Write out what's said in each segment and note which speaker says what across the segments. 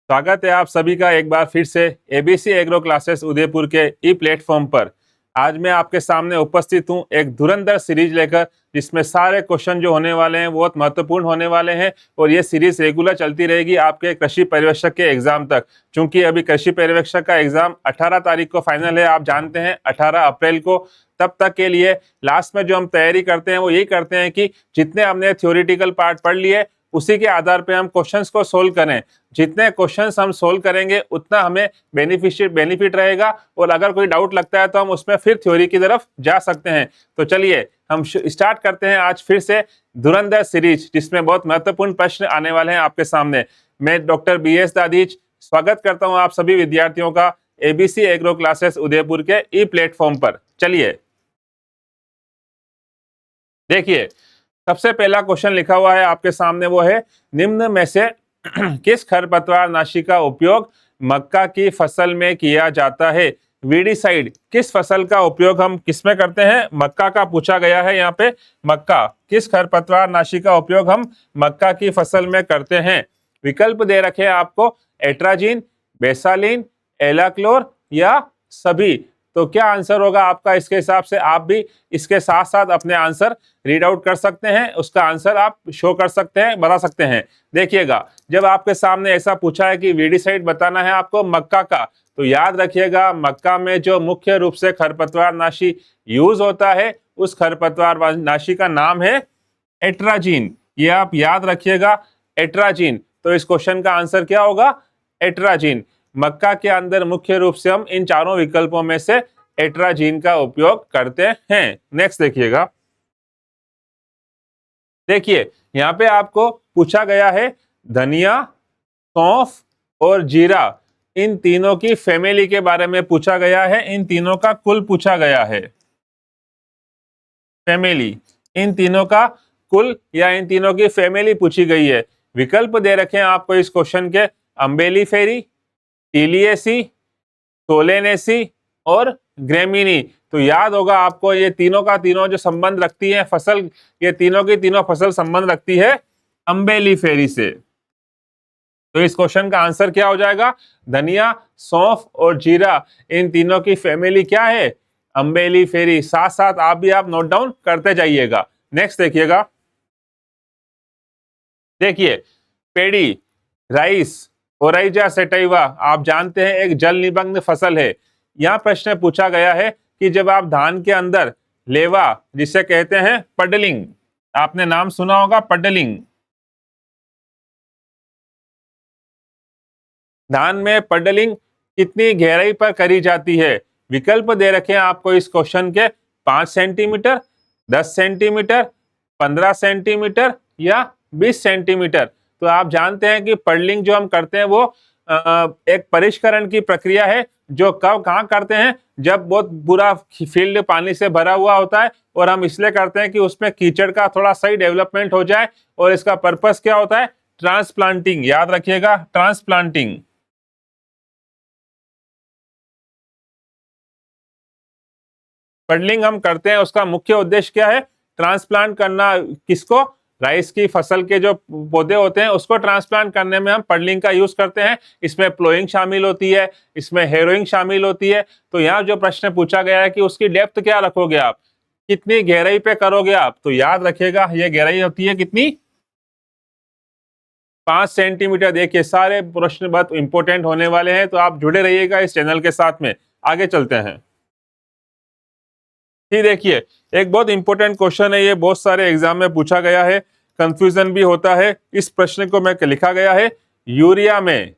Speaker 1: स्वागत है आप सभी का एक बार फिर से एबीसी एग्रो क्लासेस उदयपुर के ई प्लेटफॉर्म पर। आज मैं आपके सामने उपस्थित हूं एक धुरंधर सीरीज लेकर, जिसमें सारे क्वेश्चन जो होने वाले हैं बहुत महत्वपूर्ण होने वाले हैं और ये सीरीज रेगुलर चलती रहेगी आपके कृषि पर्यवेक्षक के एग्जाम तक। क्योंकि अभी कृषि पर्यवेक्षक का एग्जाम 18 तारीख को फाइनल है, आप जानते हैं 18 अप्रैल को। तब तक के लिए लास्ट में जो हम तैयारी करते हैं वो यही करते हैं कि जितने हमने थ्योरेटिकल पार्ट पढ़ लिए उसी के आधार पे हम क्वेश्चंस को सोल्व करें। जितने क्वेश्चंस हम सोल्व करेंगे उतना हमें बेनिफिट रहेगा, और अगर कोई डाउट लगता है तो हम उसमें फिर थ्योरी की तरफ जा सकते हैं। तो चलिए हम स्टार्ट करते हैं आज फिर से धुरंधर सीरीज, जिसमें बहुत महत्वपूर्ण प्रश्न आने वाले हैं आपके सामने। मैं डॉक्टर BS दादीज स्वागत करता हूं आप सभी विद्यार्थियों का एबीसी एग्रो क्लासेस उदयपुर के ई प्लेटफॉर्म पर। चलिए देखिए, सबसे पहला क्वेश्चन लिखा हुआ है आपके सामने, वो है निम्न में से किस खरपतवार नाशी का उपयोग मक्का की फसल में किया जाता है। वीडीसाइड किस फसल का उपयोग हम किस में करते हैं, मक्का का पूछा गया है यहाँ पे। मक्का किस खरपतवार नाशी का उपयोग हम मक्का की फसल में करते हैं। विकल्प दे रखे हैं आपको, एट्राजीन, बेसालीन, एलाक्लोर या सभी। तो क्या आंसर होगा आपका? इसके हिसाब से आप भी इसके साथ साथ अपने आंसर रीड आउट कर सकते हैं, उसका आंसर आप शो कर सकते हैं, बता सकते हैं। देखिएगा, जब आपके सामने ऐसा पूछा है कि वीडीसाइड बताना है आपको मक्का का, तो याद रखिएगा मक्का में जो मुख्य रूप से खरपतवार नाशी यूज होता है उस खरपतवार नाशी का नाम है एट्राजीन। ये आप याद रखिएगा, एट्राजीन। तो इस क्वेश्चन का आंसर क्या होगा? एट्राजीन। मक्का के अंदर मुख्य रूप से हम इन चारों विकल्पों में से एट्राजीन का उपयोग करते हैं। नेक्स्ट देखिएगा, देखिए यहाँ पे आपको पूछा गया है धनिया, सौंफ और जीरा, इन तीनों की फैमिली के बारे में पूछा गया है। इन तीनों का कुल पूछा गया है, फैमिली, इन तीनों का कुल या इन तीनों की फैमिली पूछी गई है। विकल्प दे रखे हैं आपको इस क्वेश्चन के, अम्बेलिफेरी, टीलिएसी, सोलेनेसी और ग्रेमिनी। तो याद होगा आपको ये तीनों का तीनों जो संबंध रखती है फसल, ये तीनों की तीनों फसल संबंध रखती है अम्बेलिफेरी से। तो इस क्वेश्चन का आंसर क्या हो जाएगा? धनिया, सौंफ और जीरा, इन तीनों की फैमिली क्या है? अम्बेलिफेरी। साथ साथ आप भी आप नोट डाउन करते जाइएगा। नेक्स्ट देखिएगा, देखिए पेड़ी, राइस, ओराइजा सेटाइवा, आप जानते हैं एक जल निमग्न फसल है। यहाँ प्रश्न पूछा गया है कि जब आप धान के अंदर लेवा, जिसे कहते हैं पडलिंग, आपने नाम सुना होगा पडलिंग, धान में पडलिंग कितनी गहराई पर करी जाती है। विकल्प दे रखे हैं आपको इस क्वेश्चन के, 5 सेंटीमीटर, 10 सेंटीमीटर, 15 सेंटीमीटर या 20 सेंटीमीटर। तो आप जानते हैं कि पडलिंग जो हम करते हैं वो एक परिष्करण की प्रक्रिया है, जो कब कहाँ करते हैं? जब बहुत पूरा फील्ड पानी से भरा हुआ होता है, और हम इसलिए करते हैं कि उसमें कीचड़ का थोड़ा सही डेवलपमेंट हो जाए। और इसका पर्पस क्या होता है? ट्रांसप्लांटिंग। याद रखिएगा, ट्रांसप्लांटिंग। पडलिंग हम करते हैं, उसका मुख्य उद्देश्य क्या है? ट्रांसप्लांट करना। किसको? राइस की फसल के जो पौधे होते हैं उसको ट्रांसप्लांट करने में हम पडलिंग का यूज करते हैं। इसमें प्लोइंग शामिल होती है, इसमें हेरोइंग शामिल होती है। तो यहाँ जो प्रश्न पूछा गया है कि उसकी डेप्थ क्या रखोगे आप, कितनी गहराई पे करोगे आप, तो याद रखिएगा ये गहराई होती है कितनी? 5 सेंटीमीटर। देखिए सारे प्रश्न बहुत इंपॉर्टेंट होने वाले हैं, तो आप जुड़े रहिएगा इस चैनल के साथ में। आगे चलते हैं। ठीक, देखिए एक बहुत इंपॉर्टेंट क्वेश्चन है ये, बहुत सारे एग्जाम में पूछा गया है, कंफ्यूजन भी होता है। इस प्रश्न को मैं लिखा गया है, यूरिया में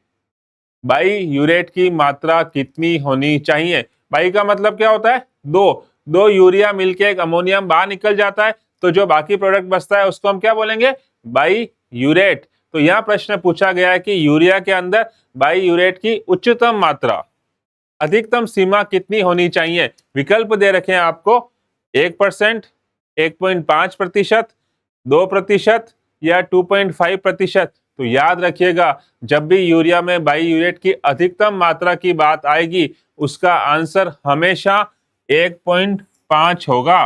Speaker 1: बाई यूरेट की मात्रा कितनी होनी चाहिए। बाई का मतलब क्या होता है? दो यूरिया मिलके एक अमोनियम बाहर निकल जाता है, तो जो बाकी प्रोडक्ट बचता है उसको हम क्या बोलेंगे? By urate. तो यहाँ प्रश्न पूछा गया है कि यूरिया के अंदर बाई यूरेट की उच्चतम मात्रा, अधिकतम सीमा कितनी होनी चाहिए। विकल्प दे रखे हैं आपको, 1%, 1.5%, 2% या 2.5%। तो याद रखिएगा, जब भी यूरिया में बाई यूरेट की अधिकतम मात्रा की बात आएगी उसका आंसर हमेशा 1.5 होगा।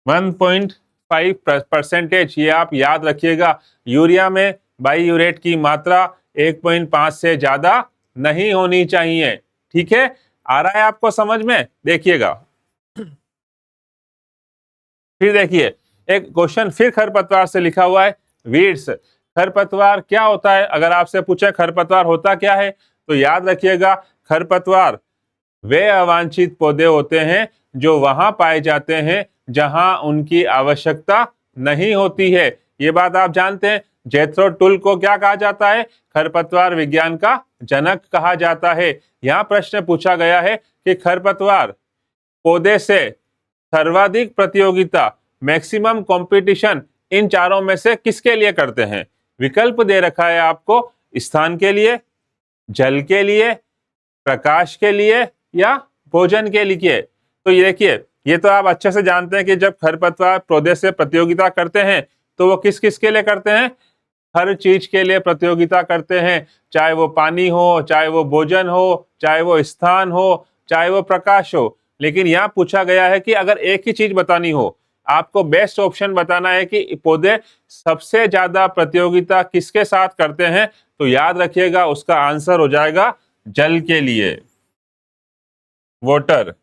Speaker 1: 1.5%, ये आप याद रखिएगा। यूरिया में बाईयूरेट की मात्रा 1.5 से ज्यादा नहीं होनी चाहिए। ठीक है, आ रहा है आपको समझ में? देखिएगा, फिर देखिए एक क्वेश्चन फिर खरपतवार से लिखा हुआ है, वीड्स। खरपतवार क्या होता है? अगर आपसे पूछे खरपतवार होता क्या है, तो याद रखिएगा, खरपतवार वे अवांछित पौधे होते हैं जो वहां पाए जाते हैं जहां उनकी आवश्यकता नहीं होती है। ये बात आप जानते हैं। जेथरो टुल को क्या कहा जाता है? खरपतवार विज्ञान का जनक कहा जाता है। यहाँ प्रश्न पूछा गया है कि खरपतवार पौधे से सर्वाधिक प्रतियोगिता, मैक्सिमम कंपटीशन, इन चारों में से किसके लिए करते हैं? विकल्प दे रखा है आपको, स्थान के लिए, जल के लिए, प्रकाश के लिए, या भोजन के लिए। तो ये देखिए, ये तो आप अच्छे से जानते हैं कि जब खरपतवार पौधे से प्रतियोगिता करते हैं तो वो किस किस के लिए करते हैं? हर चीज के लिए प्रतियोगिता करते हैं, चाहे वो पानी हो, चाहे वो भोजन हो, चाहे वो स्थान हो, चाहे वो प्रकाश हो। लेकिन यहाँ पूछा गया है कि अगर एक ही चीज बतानी हो, आपको बेस्ट ऑप्शन बताना है कि पौधे सबसे ज्यादा प्रतियोगिता किसके साथ करते हैं, तो याद रखिएगा उसका आंसर हो जाएगा जल के लिए, वाटर।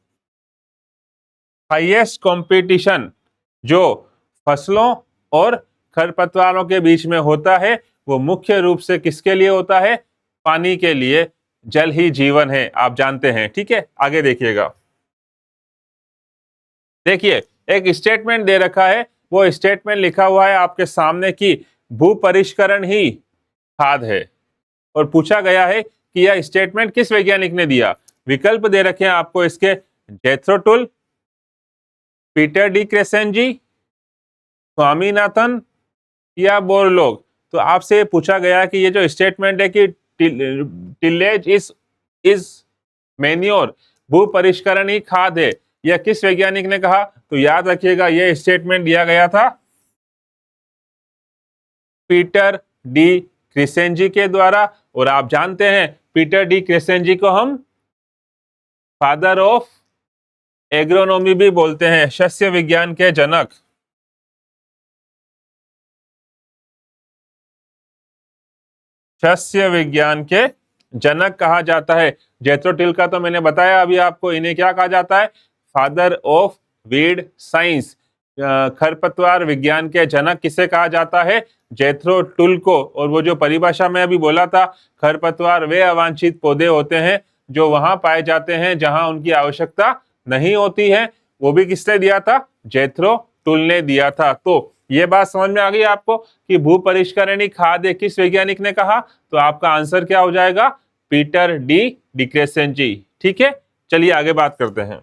Speaker 1: हाईएस्ट कंपटीशन जो फसलों और खरपतवारों के बीच में होता है वो मुख्य रूप से किसके लिए होता है? पानी के लिए। जल ही जीवन है, आप जानते हैं। ठीक है, आगे देखिएगा। देखिए एक स्टेटमेंट दे रखा है, वो स्टेटमेंट लिखा हुआ है आपके सामने कि भू परिष्करण ही खाद है, और पूछा गया है कि यह स्टेटमेंट किस वैज्ञानिक ने दिया। विकल्प दे रखे हैं आपको इसके, जेथरो टुल, पीटर डी क्रेसेंजी, स्वामीनाथन, या बोरलॉग। तो आपसे पूछा गया कि ये जो स्टेटमेंट है कि टिलेज इज मैन्योर, भू परिष्करण ही खाद है, यह किस वैज्ञानिक ने कहा? तो याद रखिएगा यह स्टेटमेंट दिया गया था पीटर डी क्रेसेंजी के द्वारा। और आप जानते हैं पीटर डी क्रेसेंजी को हम फादर ऑफ एग्रोनॉमी भी बोलते हैं, सस्य विज्ञान के जनक। सस्य विज्ञान के जनक कहा जाता है। जेथरो टुल का तो मैंने बताया अभी आपको, इन्हें क्या कहा जाता है? Father of weed science. खरपतवार विज्ञान के जनक किसे कहा जाता है? जेथरो टुल को। और वो जो परिभाषा में अभी बोला था, खरपतवार वे अवांछित पौधे होते हैं जो वहां पाए जाते हैं जहां उनकी आवश्यकता नहीं होती है, वो भी किसने दिया था? जेथरो टुल ने दिया था। तो ये बात समझ में आ गई आपको कि भू परिष्करणी खाद किस वैज्ञानिक ने कहा? तो आपका आंसर क्या हो जाएगा? पीटर डी डिक्रेसेंजी। ठीक है, चलिए आगे बात करते हैं।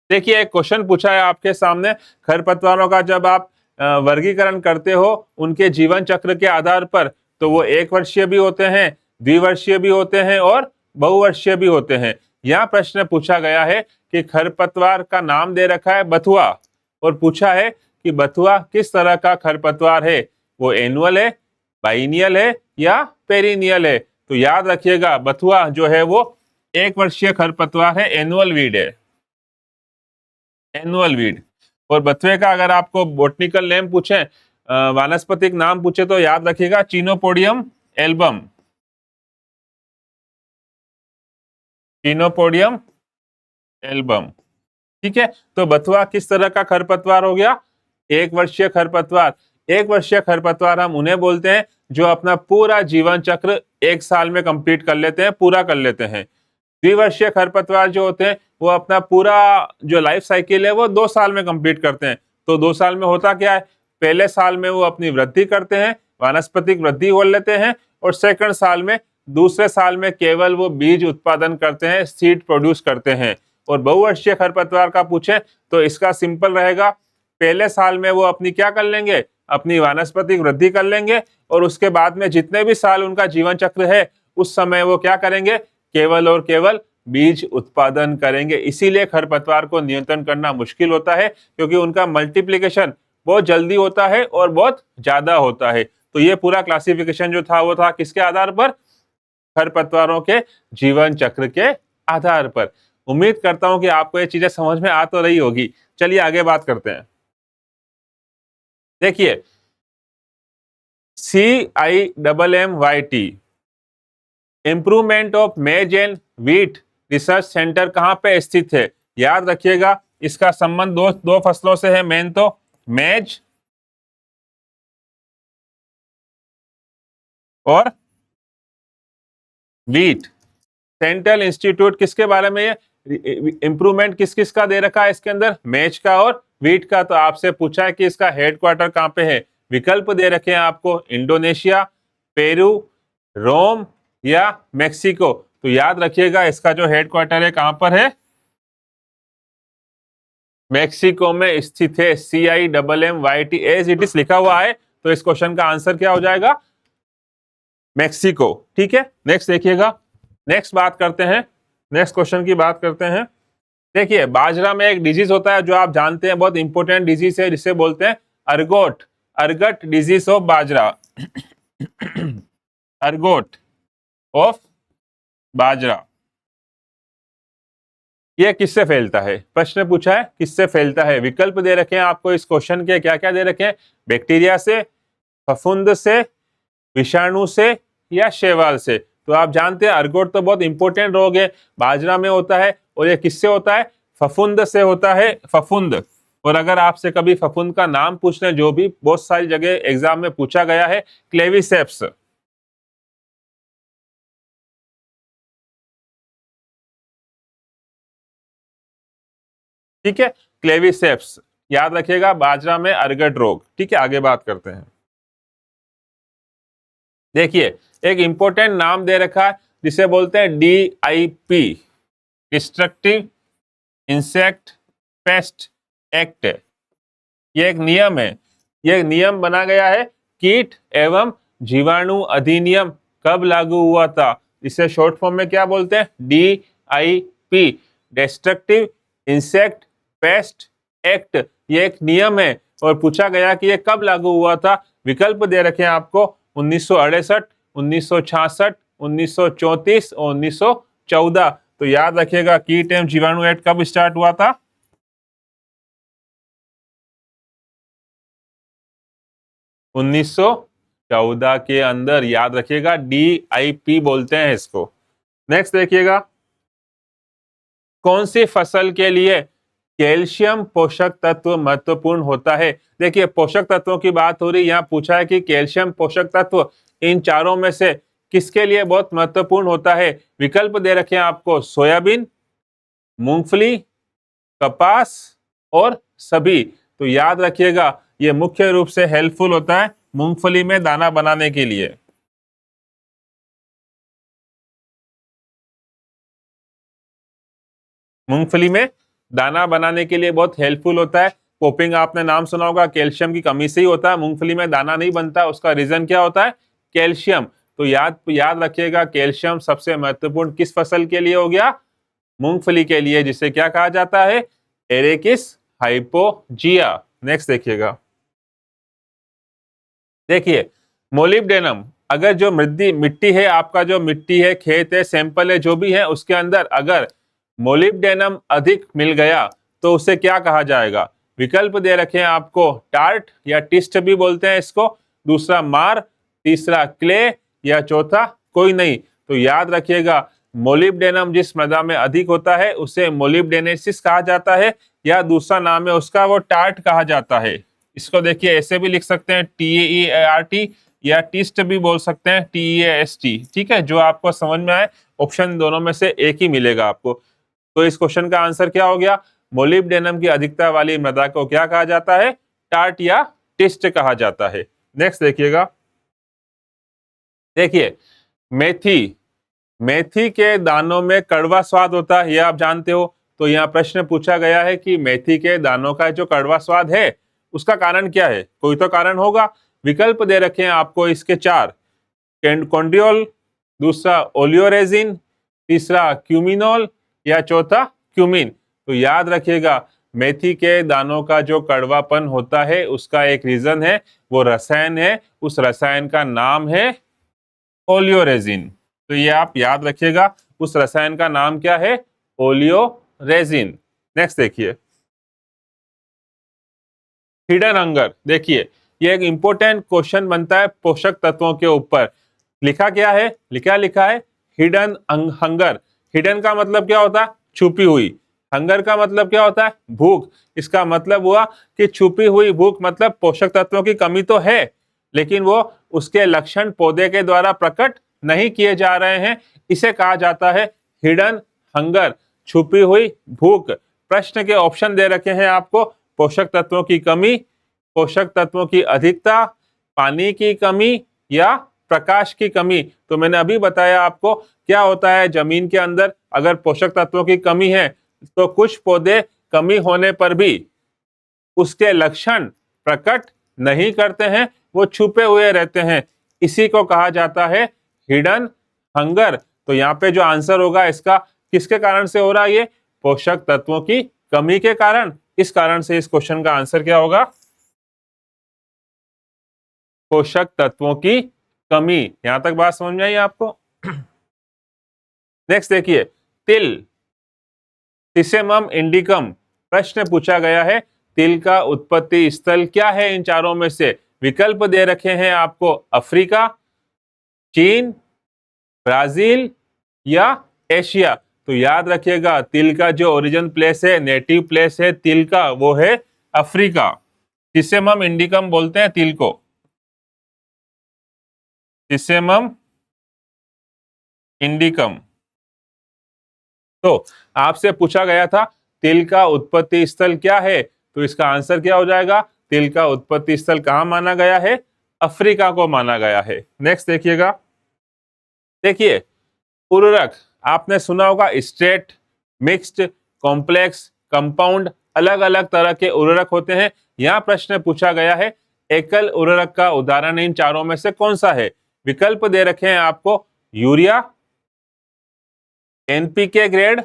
Speaker 1: देखिए एक क्वेश्चन पूछा है आपके सामने, खरपतवारों का जब आप वर्गीकरण करते हो उनके जीवन चक्र के आधार पर, तो वो 1 वर्षीय भी होते हैं, द्विवर्षीय भी होते हैं और बहुवर्षीय भी होते हैं। यहाँ प्रश्न पूछा गया है कि खरपतवार का नाम दे रखा है बथुआ, और पूछा है कि बथुआ किस तरह का खरपतवार है? वो एनुअल है, बाइनियल है, या पेरिनियल है? तो याद रखिएगा बथुआ जो है वो 1 वर्षीय खरपतवार है, एनुअल वीड है, एनुअल वीड। और बथुए का अगर आपको बोटनिकल नेम पूछे, वानस्पतिक नाम पूछे, तो याद रखिएगा चिनोपोडियम एल्बम, चिनोपोडियम एल्बम। ठीक है, तो बथुआ किस तरह का खरपतवार हो गया? 1 वर्षीय खरपतवार। 1 वर्षीय खरपतवार हम उन्हें बोलते हैं जो अपना पूरा जीवन चक्र 1 साल में कंप्लीट कर लेते हैं, पूरा कर लेते हैं। द्विवर्षीय खरपतवार जो होते हैं वो अपना पूरा जो लाइफ साइकिल है वो 2 साल में कंप्लीट करते हैं। तो 2 साल में होता क्या है? पहले साल में वो अपनी वृद्धि करते हैं, वानस्पतिक वृद्धि हो लेते हैं, और सेकंड साल में, दूसरे साल में केवल वो बीज उत्पादन करते हैं, सीड प्रोड्यूस करते हैं। और बहुवर्षीय खरपतवार का पूछे तो इसका सिंपल रहेगा, पहले साल में वो अपनी क्या कर लेंगे? अपनी वानस्पतिक वृद्धि कर लेंगे, और उसके बाद में जितने भी साल उनका जीवन चक्र है उस समय वो क्या करेंगे? केवल और केवल बीज उत्पादन करेंगे। इसीलिए खरपतवार को नियंत्रण करना मुश्किल होता है, क्योंकि उनका मल्टीप्लिकेशन बहुत जल्दी होता है और बहुत ज्यादा होता है। तो ये पूरा क्लासिफिकेशन जो था वो था किसके आधार पर? खरपतवारों के जीवन चक्र के आधार पर। उम्मीद करता हूं कि आपको ये चीजें समझ में आ तो रही होगी। चलिए आगे बात करते हैं। देखिए CIMMYT। इंप्रूवमेंट ऑफ मेज एंड व्हीट रिसर्च सेंटर कहां पे स्थित है? याद रखिएगा इसका संबंध दो फसलों से है, मेन तो मेज और व्हीट। सेंट्रल इंस्टीट्यूट किसके बारे में है? इंप्रूवमेंट किस किस का दे रखा है इसके अंदर? मेज का और व्हीट का। तो आपसे पूछा है कि इसका हेडक्वार्टर कहां पे है? विकल्प दे रखे हैं आपको, इंडोनेशिया, पेरू, रोम या मेक्सिको। तो याद रखिएगा इसका जो हेडक्वार्टर है कहां पर है? मेक्सिको में स्थित है। CIMMYT एज इट इज लिखा हुआ है, तो इस क्वेश्चन का आंसर क्या हो जाएगा? मेक्सिको। ठीक है, नेक्स्ट देखिएगा। नेक्स्ट बात करते हैं, नेक्स्ट क्वेश्चन की बात करते हैं। देखिए बाजरा में एक डिजीज होता है जो आप जानते हैं, बहुत इंपॉर्टेंट डिजीज है, जिसे बोलते हैं ergot disease of bajra. Ergot of bajra, ये किससे फैलता है? प्रश्न पूछा है किससे फैलता है। विकल्प दे रखे हैं आपको इस क्वेश्चन के, क्या क्या दे रखे हैं? बैक्टीरिया से, फफूंद से, विषाणु से या शैवाल से। तो आप जानते हैं अर्गोट तो बहुत इंपॉर्टेंट रोग है, बाजरा में होता है, और ये किससे होता है? फफूंद से होता है, फफूंद। और अगर आपसे कभी फफूंद का नाम पूछ लें, जो भी बहुत सारी जगह एग्जाम में पूछा गया है, क्लेविसेप्स। ठीक है, क्लेविसेप्स याद रखिएगा, बाजरा में अर्गट रोग। ठीक है, आगे बात करते हैं। देखिए एक इंपॉर्टेंट नाम दे रखा है जिसे बोलते हैं DIP, destructive insect pest act. ये एक नियम है, ये नियम बना गया है। कीट एवं जीवाणु अधिनियम कब लागू हुआ था? इसे शॉर्ट फॉर्म में क्या बोलते हैं? DIP, destructive insect pest act. ये एक नियम है, और पूछा गया कि ये कब लागू हुआ था। विकल्प दे रखे हैं आपको, 1968, 1966, 1934 और 1914। तो याद रखिएगा कीट एवं जीवाणु एक्ट कब स्टार्ट हुआ था? 1914 के अंदर। याद रखिएगा DIP बोलते हैं इसको। नेक्स्ट देखिएगा, कौन सी फसल के लिए कैल्शियम पोषक तत्व महत्वपूर्ण होता है? देखिए पोषक तत्वों की बात हो रही, यहाँ पूछा है कि कैल्शियम पोषक तत्व इन चारों में से किसके लिए बहुत महत्वपूर्ण होता है? विकल्प दे रखे हैं आपको, सोयाबीन, मूंगफली, कपास और सभी। तो याद रखिएगा ये मुख्य रूप से हेल्पफुल होता है मूंगफली में दाना बनाने के लिए। मूंगफली में दाना बनाने के लिए बहुत हेल्पफुल होता है। पोपिंग आपने नाम सुना होगा, कैल्शियम की कमी से ही होता है, मूंगफली में दाना नहीं बनता। उसका रीजन क्या होता है? कैल्शियम। तो याद रखिएगा कैल्शियम सबसे महत्वपूर्ण किस फसल के लिए हो गया? मूंगफली के लिए, जिसे क्या कहा जाता है? एरेकिस हाइपोजिया। नेक्स्ट देखिएगा, देखिए मोलिब्डेनम, अगर जो मिट्टी है, आपका जो मिट्टी है, खेत है, सैंपल है, जो भी है, उसके अंदर अगर मोलिब्डेनम अधिक मिल गया तो उसे क्या कहा जाएगा? विकल्प दे रखे हैं आपको, टार्ट या टिस्ट भी बोलते हैं इसको, दूसरा मार, तीसरा क्ले या चौथा कोई नहीं। तो याद रखिएगा मोलिब्डेनम जिस मृदा में अधिक होता है उसे मोलिब्डेनेसिस कहा जाता है, या दूसरा नाम है उसका वो टार्ट कहा जाता है। इसको देखिए ऐसे भी लिख सकते हैं TAERT, या टिस्ट भी बोल सकते हैं TEAST। ठीक है, जो आपको समझ में आए, ऑप्शन दोनों में से एक ही मिलेगा आपको। तो इस क्वेश्चन का आंसर क्या हो गया? मोलिब्डेनम की अधिकता वाली मृदा को क्या कहा जाता है? टार्ट या टिस्ट कहा जाता है। नेक्स्ट देखिएगा, देखिए मेथी, मेथी के दानों में कड़वा स्वाद होता है, ये आप जानते हो। तो यहाँ प्रश्न पूछा गया है कि मेथी के दानों का जो कड़वा स्वाद है उसका कारण क्या है? कोई तो कारण होगा। विकल्प दे रखे हैं आपको इसके चार, कॉन्ड्रियोल, दूसरा ओलियोरेजिन, तीसरा क्यूमिनोल या चौथा क्यूमिन। तो याद रखिएगा मेथी के दानों का जो कड़वापन होता है उसका एक रीजन है, वो रसायन है, उस रसायन का नाम है ओलियोरेजिन। तो ये आप याद रखिएगा, उस रसायन का नाम क्या है? ओलियोरेजिन। नेक्स्ट देखिए, हिडन हंगर, देखिए कि एक इंपॉर्टेंट क्वेश्चन बनता है पोषक तत्वों के ऊपर। लिखा क्या है, लिखा है हिडन हंगर। हिडन का मतलब क्या होता है, छुपी हुई। हंगर का मतलब क्या होता है, भूख। इसका मतलब हुआ कि छुपी हुई भूख मतलब पोषक तत्वों की कमी तो है, लेकिन वो उसके लक्षण पौधे के द्वारा प्रकट नहीं किए जा रहे हैं। इसे कहा जाता है हिडन हंगर, छुपी हुई भूख। प्रश्न के ऑप्शन दे रखे हैं आपको, पोषक तत्वों की कमी, पोषक तत्वों की अधिकता, पानी की कमी या प्रकाश की कमी। तो मैंने अभी बताया आपको क्या होता है, जमीन के अंदर अगर पोषक तत्वों की कमी है तो कुछ पौधे कमी होने पर भी उसके लक्षण प्रकट नहीं करते हैं, वो छुपे हुए रहते हैं। इसी को कहा जाता है हिडन हंगर। तो यहाँ पे जो आंसर होगा इसका, किसके कारण से हो रहा है ये, पोषक तत्वों की कमी के कारण। इस कारण से इस क्वेश्चन का आंसर क्या होगा, पोषक तत्वों की कमी। यहां तक बात समझ में आई आपको। नेक्स्ट देखिए, तिल, सिसेमम इंडिकम। प्रश्न पूछा गया है तिल का उत्पत्ति स्थल क्या है इन चारों में से। विकल्प दे रखे हैं आपको, अफ्रीका, चीन, ब्राजील या एशिया। तो याद रखिएगा तिल का जो ओरिजिन प्लेस है, नेटिव प्लेस है तिल का, वो है अफ्रीका। सिसेमम इंडिकम बोलते हैं तिल को, सिसेमम इंडिकम। तो आपसे पूछा गया था तिल का उत्पत्ति स्थल क्या है, तो इसका आंसर क्या हो जाएगा, तिल का उत्पत्ति स्थल कहां माना गया है, अफ्रीका को माना गया है। नेक्स्ट देखिएगा, देखिए उर्वरक आपने सुना होगा, स्ट्रेट, मिक्स्ड, कॉम्प्लेक्स, कंपाउंड, अलग अलग तरह के उर्वरक होते हैं। यहां प्रश्न पूछा गया है एकल उर्वरक का उदाहरण इन चारों में से कौन सा है। विकल्प दे रखे हैं आपको, urea, NPK grade,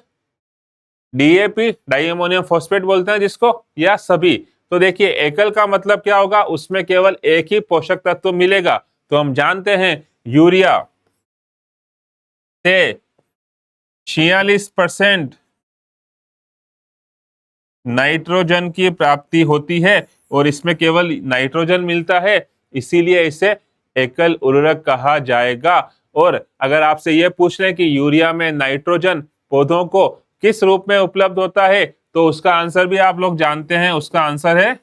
Speaker 1: DAP di ammonium phosphate बोलते हैं जिसको, या सभी। तो देखिए एकल का मतलब क्या होगा, उसमें केवल एक ही पोषक तत्व मिलेगा। तो हम जानते हैं यूरिया से 46% नाइट्रोजन की प्राप्ति होती है और इसमें केवल नाइट्रोजन मिलता है, इसीलिए इसे एकल उर्वरक कहा जाएगा। और अगर आपसे यह पूछ लें कि यूरिया में नाइट्रोजन पौधों को किस रूप में उपलब्ध होता है, तो उसका आंसर भी आप लोग जानते हैं, उसका आंसर है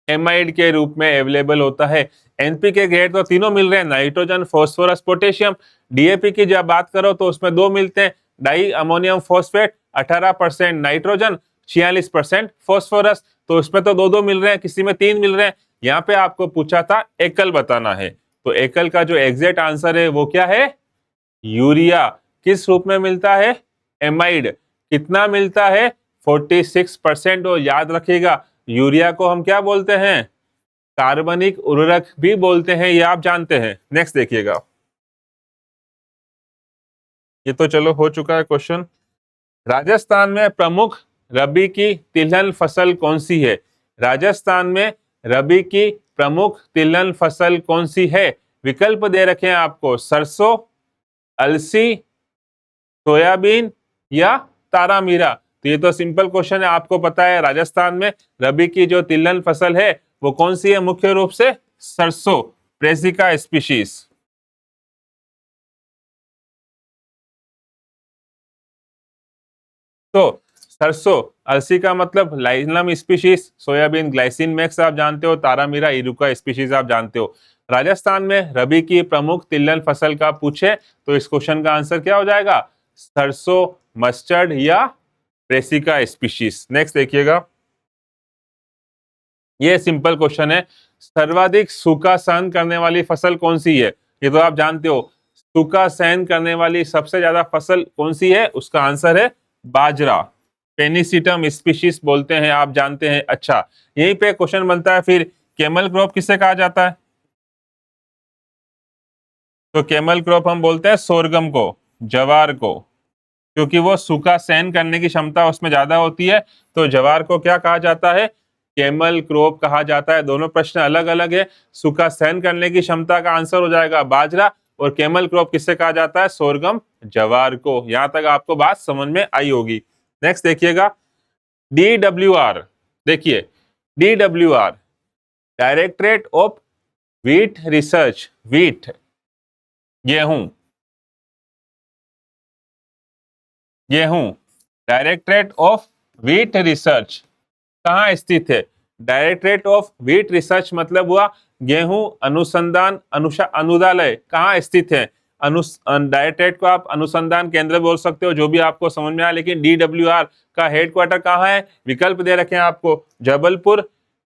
Speaker 1: एमाइड के रूप में अवेलेबल होता है। एनपीके ग्रेड तो तीनों मिल रहे हैं, नाइट्रोजन, फास्फोरस, पोटेशियम। डीएपी की जब बात करो तो उसमें दो मिलते हैं, di ammonium phosphate 18% nitrogen, 46% phosphorus. तो उसमें तो दो दो मिल रहे हैं, किसी में तीन मिल रहे हैं। यहाँ पे आपको पूछा था एकल बताना है, तो एकल का जो एग्जैक्ट आंसर है वो क्या है, यूरिया। किस रूप में मिलता है, एमाइड। कितना मिलता है, 46%। और याद रखिएगा यूरिया को हम क्या बोलते हैं, कार्बनिक उर्वरक भी बोलते हैं, ये आप जानते हैं। नेक्स्ट देखिएगा, ये तो चलो हो चुका है क्वेश्चन। राजस्थान में प्रमुख रबी की तिलहन फसल कौन सी है। राजस्थान में रबी की प्रमुख तिलहन फसल कौन सी है। विकल्प दे रखे हैं आपको, सरसों, अलसी, सोयाबीन या तारामीरा। तो ये तो सिंपल क्वेश्चन है, आपको पता है राजस्थान में रबी की जो तिलहन फसल है वो कौन सी है, मुख्य रूप से सरसों, ब्रेसिका स्पीशीज। तो सरसों, अलसी का मतलब Linum species, soybean glycine max आप जानते हो, तारामीरा इरुका स्पीशीज आप जानते हो। राजस्थान में रबी की प्रमुख तिलहन फसल का पूछे तो इस क्वेश्चन का आंसर क्या हो जाएगा, सरसों, मस्टर्ड या ब्रेसिका स्पीशीज। नेक्स्ट देखिएगा, ये सिंपल क्वेश्चन है, सर्वाधिक सूखा सहन करने वाली फसल कौन सी है। ये तो आप जानते हो, सूखा सहन करने वाली सबसे ज्यादा फसल कौन सी है, उसका आंसर है बाजरा, पेनिसिटम स्पीशीज बोलते हैं, आप जानते हैं। अच्छा, यहीं पे क्वेश्चन बनता है फिर, कैमल क्रॉप किसे कहा जाता है। तो कैमल क्रॉप हम बोलते हैं सोरगम को, जवार को, क्योंकि वो सूखा सहन करने की क्षमता उसमें ज्यादा होती है। तो जवार को क्या कहा जाता है, कैमल क्रॉप कहा जाता है। दोनों प्रश्न अलग अलग है, सूखा सहन करने की क्षमता का आंसर हो जाएगा बाजरा, और कैमल क्रॉप किससे कहा जाता है, सोरगम, जवार को। यहां तक आपको बात समझ में आई होगी। नेक्स्ट देखिएगा, DWR। देखिए DWR, directorate of wheat research, wheat गेहूं, गेहूं, डायरेक्टरेट ऑफ व्हीट रिसर्च कहाँ स्थित है? डायरेक्टरेट ऑफ व्हीट रिसर्च मतलब हुआ गेहूं अनुसंधान अनुदालय कहाँ स्थित है? डायरेक्टरेट को आप अनुसंधान केंद्र बोल सकते हो, जो भी आपको समझ में आए, लेकिन DWR का हेडक्वार्टर कहाँ है? विकल्प दे रखे हैं आपको, जबलपुर,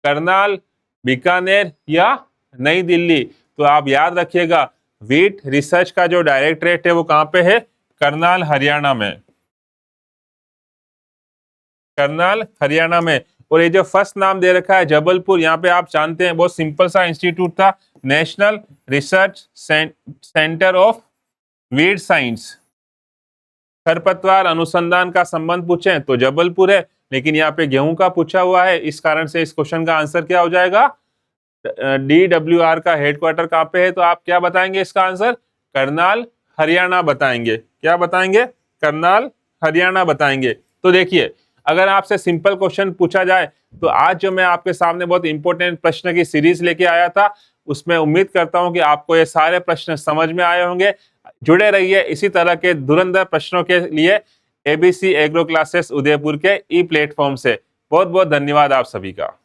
Speaker 1: करनाल, बीकानेर या नई दिल्ली। तो आप याद रखिएगा, व्हीट रिसर्च का जो डायरेक्टरेट है वो कहाँ पे है? करनाल, हरियाणा में, करनाल हरियाणा में। और ये जो फर्स्ट नाम दे रखा है जबलपुर, यहाँ पे आप जानते हैं बहुत सिंपल सा इंस्टीट्यूट था, national research centre of weed science. खरपतवार अनुसंधान का संबंध पूछे तो जबलपुर है, लेकिन यहाँ पे गेहूं का पूछा हुआ है, इस कारण से इस क्वेश्चन का आंसर क्या हो जाएगा? DWR का हेडक्वार्टर कहाँ पे है? तो आप क्या बताएंगे इसका आंसर? करनाल हरियाणा बताएंगे। क्या बताएंगे? करनाल हरियाणा बताएंगे। तो देखिए, अगर आपसे सिंपल क्वेश्चन पूछा जाए तो आज जो मैं आपके सामने बहुत इंपॉर्टेंट प्रश्न की सीरीज लेके आया था, उसमें उम्मीद करता हूं कि आपको ये सारे प्रश्न समझ में आए होंगे। जुड़े रहिए इसी तरह के धुरंधर प्रश्नों के लिए ABC एग्रो क्लासेस उदयपुर के ई प्लेटफॉर्म से। बहुत बहुत धन्यवाद आप सभी का।